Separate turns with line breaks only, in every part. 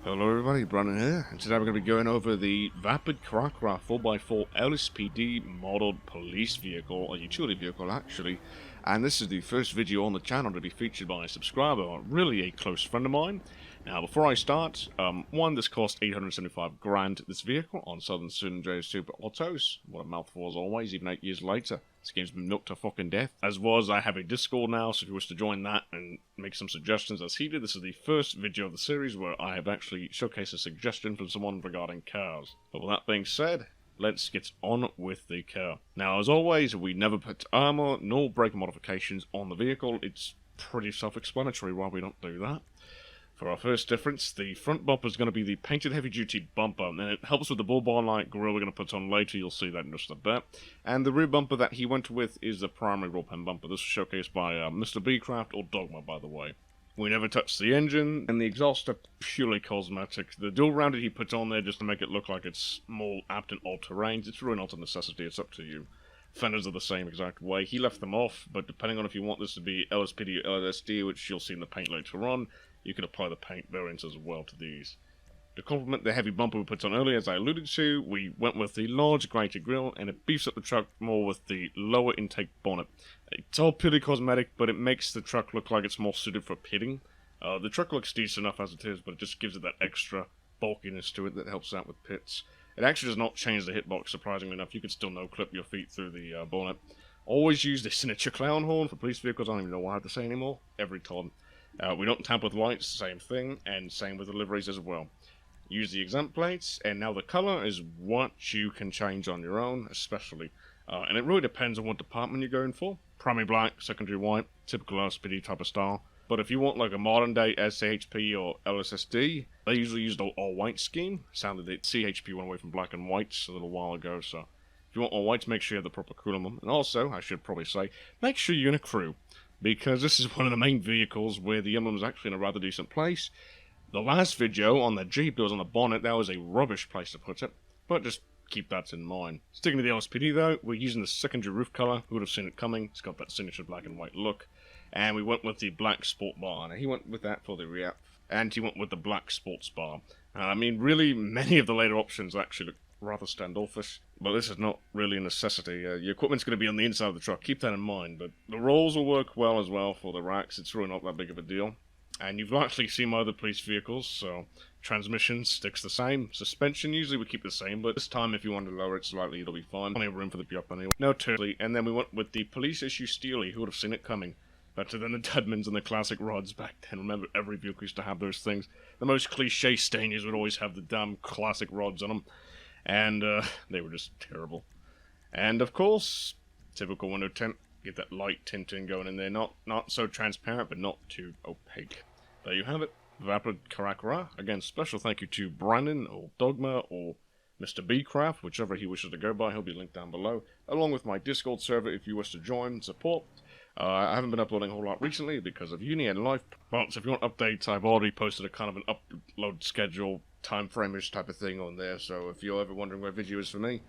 Hello everybody, Brandon here, and today we're going to be going over the Vapid Caracra 4x4 LSPD modelled police vehicle, or utility vehicle actually, and this is the first video on the channel to be featured by a subscriber, really a close friend of mine. Now before I start, this cost 875 grand, this vehicle, on Southern J Super Autos. What a mouthful as always, even 8 years later. This game's been milked to fucking death. As was, I have a Discord now, so if you wish to join that and make some suggestions as he did, this is the first video of the series where I have actually showcased a suggestion from someone regarding cars. But with that being said, let's get on with the car. Now, as always, we never put armor nor brake modifications on the vehicle. It's pretty self-explanatory why we don't do that. For our first difference, the front bumper is going to be the painted heavy-duty bumper, and it helps with the bull bar-like grille we're going to put on later. You'll see that in just a bit. And the rear bumper that he went with is the primary roll pen bumper. This was showcased by Mr. B-Craft, or Dogma, by the way. We never touched the engine, and the exhaust are purely cosmetic. The dual rounded he put on there just to make it look like it's more apt in all terrains. It's really not a necessity, it's up to you. Fenders are the same exact way. He left them off, but depending on if you want this to be LSPD or LSD, which you'll see in the paint later on, you can apply the paint variants as well to these. To complement the heavy bumper we put on earlier, as I alluded to, we went with the large grated grille, and it beefs up the truck more with the lower intake bonnet. It's all purely cosmetic, but it makes the truck look like it's more suited for pitting. The truck looks decent enough as it is, but it just gives it that extra bulkiness to it that helps out with pits. It actually does not change the hitbox, surprisingly enough. You can still no-clip your feet through the bonnet. Always use the signature clown horn for police vehicles. I don't even know what I have to say anymore. Every time. We don't tamper with lights, same thing, and same with the liveries as well. Use the exempt plates, and now the colour is what you can change on your own, especially. And it really depends on what department you're going for. Primary black, secondary white, typical LSPD type of style. But if you want like a modern day SHP or LSSD, they usually use the all-white scheme. Sounded that CHP went away from black and whites a little while ago, so if you want all whites, make sure you have the proper crew on them. And also, I should probably say, make sure you're in a crew, because this is one of the main vehicles where the emblem is actually in a rather decent place. The last video on the Jeep that was on the bonnet, that was a rubbish place to put it, but just keep that in mind. Sticking to the LSPD though, we're using the secondary roof colour. Who would have seen it coming? It's got that signature black and white look. And we went with the black sport bar. Now he went with that for the rear, and he went with the black sports bar. I mean, really, many of the later options actually look rather standoffish, but this is not really a necessity. Your equipment's going to be on the inside of the truck, keep that in mind, but the rolls will work well as well for the racks. It's really not that big of a deal. And you've likely seen my other police vehicles, so transmission sticks the same. Suspension usually we keep the same, but this time if you want to lower it slightly, it'll be fine. Plenty of room for the up anyway. No turley, and then we went with the police issue Steely. Who would have seen it coming? Better than the Deadmans and the classic rods back then. Remember, every vehicle used to have those things. The most cliche Staniers would always have the damn classic rods on them. And they were just terrible. And of course, typical window tint, get that light tinting going in there, not so transparent but not too opaque. There you have it, Vapid Caracra. Again, special thank you to Brandon or Dogma or Mr. B-Craft, whichever he wishes to go by. He'll be linked down below, along with my Discord server if you wish to join and support. I haven't been uploading a whole lot recently because of uni and life, but if you want updates, I've already posted a kind of an upload schedule, time frame-ish type of thing on there, so if you're ever wondering where video is for me,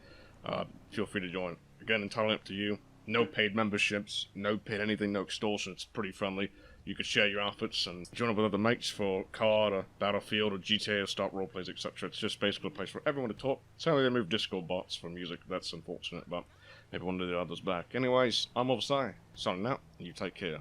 feel free to join. Again, entirely up to you. No paid memberships, no paid anything, no extortion. It's pretty friendly. You could share your outfits and join up with other mates for CARD or Battlefield or GTA or Start Roleplays, etc. It's just basically a place for everyone to talk. Sadly, they moved Discord bots for music. That's unfortunate, but maybe one of the others back. Anyways, I'm Overpriced, signing out, and you take care.